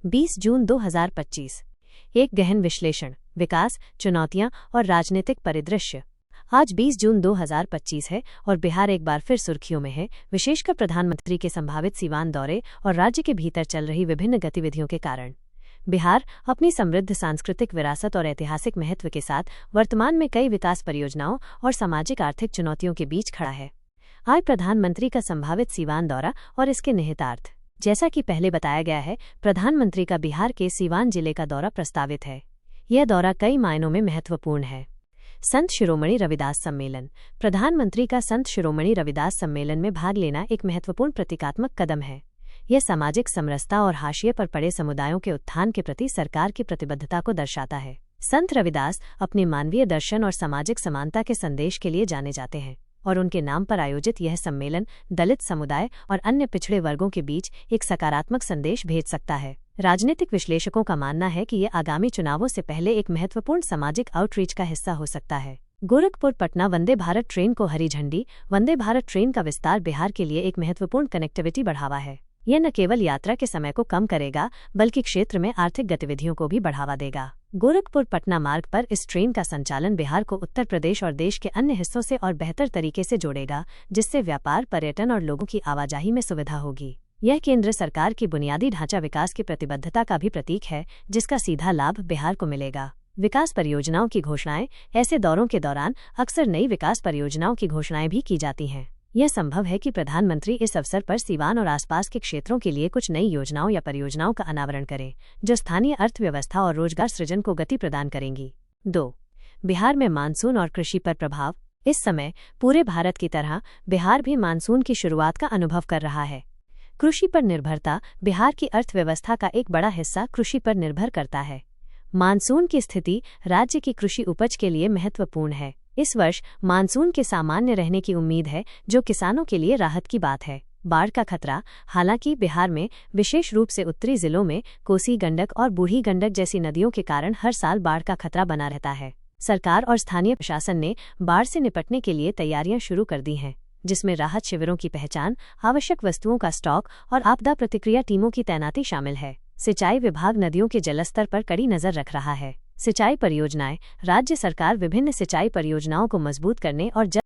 20 जून 2025। एक गहन विश्लेषण, विकास, चुनौतियां और राजनीतिक परिदृश्य। आज 20 जून 2025 है और बिहार एक बार फिर सुर्खियों में है, विशेषकर प्रधानमंत्री के संभावित सीवान दौरे और राज्य के भीतर चल रही विभिन्न गतिविधियों के कारण। बिहार अपनी समृद्ध सांस्कृतिक विरासत और ऐतिहासिक महत्व के साथ वर्तमान में कई विकास परियोजनाओं और सामाजिक आर्थिक चुनौतियों के बीच खड़ा है। आज प्रधानमंत्री का संभावित सीवान दौरा और इसके निहितार्थ। जैसा कि पहले बताया गया है, प्रधानमंत्री का बिहार के सीवान जिले का दौरा प्रस्तावित है। यह दौरा कई मायनों में महत्वपूर्ण है। संत शिरोमणि रविदास सम्मेलन। प्रधानमंत्री का संत शिरोमणि रविदास सम्मेलन में भाग लेना एक महत्वपूर्ण प्रतीकात्मक कदम है। यह सामाजिक समरसता और हाशिए पर पड़े समुदायों के उत्थान के प्रति सरकार की प्रतिबद्धता को दर्शाता है। संत रविदास अपने मानवीय दर्शन और सामाजिक समानता के संदेश के लिए जाने जाते हैं और उनके नाम पर आयोजित यह सम्मेलन दलित समुदाय और अन्य पिछड़े वर्गों के बीच एक सकारात्मक संदेश भेज सकता है। राजनीतिक विश्लेषकों का मानना है कि यह आगामी चुनावों से पहले एक महत्वपूर्ण सामाजिक आउटरीच का हिस्सा हो सकता है। गोरखपुर पटना वंदे भारत ट्रेन को हरी झंडी। वंदे भारत ट्रेन का विस्तार बिहार के लिए एक महत्वपूर्ण कनेक्टिविटी बढ़ावा है। यह न केवल यात्रा के समय को कम करेगा, बल्कि क्षेत्र में आर्थिक गतिविधियों को भी बढ़ावा देगा। गोरखपुर पटना मार्ग पर इस ट्रेन का संचालन बिहार को उत्तर प्रदेश और देश के अन्य हिस्सों से और बेहतर तरीके से जोड़ेगा, जिससे व्यापार, पर्यटन और लोगों की आवाजाही में सुविधा होगी। यह केंद्र सरकार की बुनियादी ढांचा विकास की प्रतिबद्धता का भी प्रतीक है, जिसका सीधा लाभ बिहार को मिलेगा। विकास परियोजनाओं की घोषणाएं। ऐसे दौरों के दौरान अक्सर नई विकास परियोजनाओं की घोषणाएं भी की जाती हैं। यह संभव है कि प्रधानमंत्री इस अवसर पर सीवान और आसपास के क्षेत्रों के लिए कुछ नई योजनाओं या परियोजनाओं का अनावरण करें, जो स्थानीय अर्थव्यवस्था और रोजगार सृजन को गति प्रदान करेंगी। 2. बिहार में मानसून और कृषि पर प्रभाव। इस समय पूरे भारत की तरह बिहार भी मानसून की शुरुआत का अनुभव कर रहा है। कृषि पर निर्भरता। बिहार की अर्थव्यवस्था का एक बड़ा हिस्सा कृषि पर निर्भर करता है। मानसून की स्थिति राज्य की कृषि उपज के लिए महत्वपूर्ण है। इस वर्ष मानसून के सामान्य रहने की उम्मीद है, जो किसानों के लिए राहत की बात है। बाढ़ का खतरा। हालांकि बिहार में विशेष रूप से उत्तरी जिलों में कोसी, गंडक और बूढ़ी गंडक जैसी नदियों के कारण हर साल बाढ़ का खतरा बना रहता है। सरकार और स्थानीय प्रशासन ने बाढ़ से निपटने के लिए तैयारियां शुरू कर दी हैं, जिसमें राहत शिविरों की पहचान, आवश्यक वस्तुओं का स्टॉक और आपदा प्रतिक्रिया टीमों की तैनाती शामिल है। सिंचाई विभाग नदियों के जलस्तर पर कड़ी नजर रख रहा है। सिंचाई परियोजनाएं। राज्य सरकार विभिन्न सिंचाई परियोजनाओं को मजबूत करने और